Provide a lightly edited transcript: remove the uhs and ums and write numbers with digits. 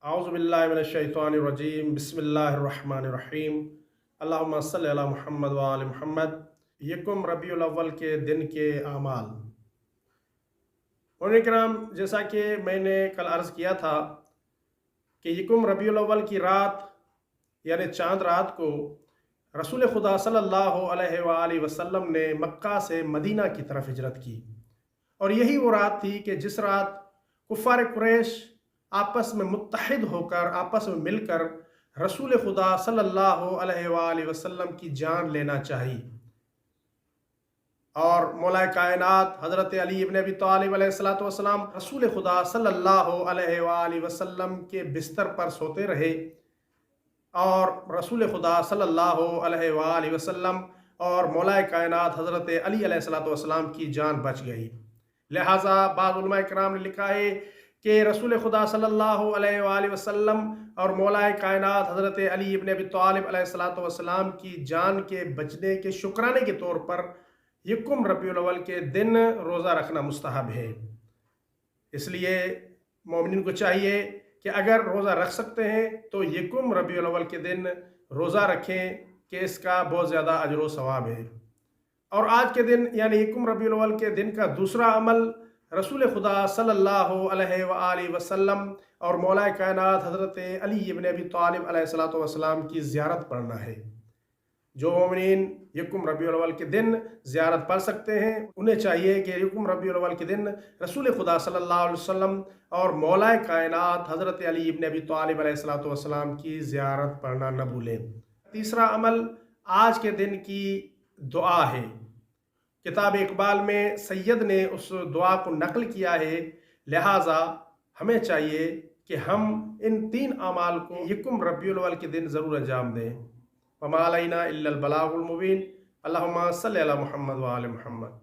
اعوذ باللہ من الشیطان الرجیم، بسم اللہ الرحمن الرحیم، اللہم صلی علی محمد وآل محمد۔ یکم ربیع الاول کے دن کے اعمال۔ مومنین کرام، جیسا کہ میں نے کل عرض کیا تھا کہ یکم ربیع الاول کی رات یعنی چاند رات کو رسول خدا صلی اللہ علیہ وآلہ وسلم نے مکہ سے مدینہ کی طرف ہجرت کی، اور یہی وہ رات تھی کہ جس رات کفار قریش آپس میں متحد ہو کر، آپس میں مل کر رسول خدا صلی اللہ علیہ وآلہ وسلم کی جان لینا چاہی، اور مولا کائنات حضرت علی ابن ابی طالب علیہ السلام رسول خدا صلی اللہ علیہ وآلہ وسلم کے بستر پر سوتے رہے، اور رسول خدا صلی اللہ علیہ وآلہ وسلم اور مولا کائنات حضرت علی علیہ السلام کی جان بچ گئی۔ لہٰذا بعض علماء کرام نے لکھا ہے کہ رسول خدا صلی اللہ علیہ وآلہ وسلم اور مولا کائنات حضرت علی ابن ابی طالب علیہ السلام کی جان کے بچنے کے شکرانے کے طور پر یکم ربیع الاول کے دن روزہ رکھنا مستحب ہے۔ اس لیے مومنین کو چاہیے کہ اگر روزہ رکھ سکتے ہیں تو یکم ربیع الاول کے دن روزہ رکھیں کہ اس کا بہت زیادہ اجر و ثواب ہے۔ اور آج کے دن یعنی یکم ربیع الاول کے دن کا دوسرا عمل رسول خدا صلی اللہ علیہ وآلہ وسلم اور مولا کائنات حضرت علی ابن ابی طالب علیہ السلام کی زیارت پڑھنا ہے۔ جو مومنین یکم ربیع الاول کے دن زیارت پڑھ سکتے ہیں انہیں چاہیے کہ یکم ربیع الاول کے دن رسول خدا صلی اللہ علیہ وسلم اور مولا کائنات حضرت علی ابن ابی طالب علیہ السلام کی زیارت پڑھنا نہ بھولیں۔ تیسرا عمل آج کے دن کی دعا ہے۔ کتاب اقبال میں سید نے اس دعا کو نقل کیا ہے، لہٰذا ہمیں چاہیے کہ ہم ان تین اعمال کو یکم ربیع الاول کے دن ضرور انجام دیں۔ وما علینا الا البلاغ المبین۔ اللہم صلی علی محمد وآل محمد۔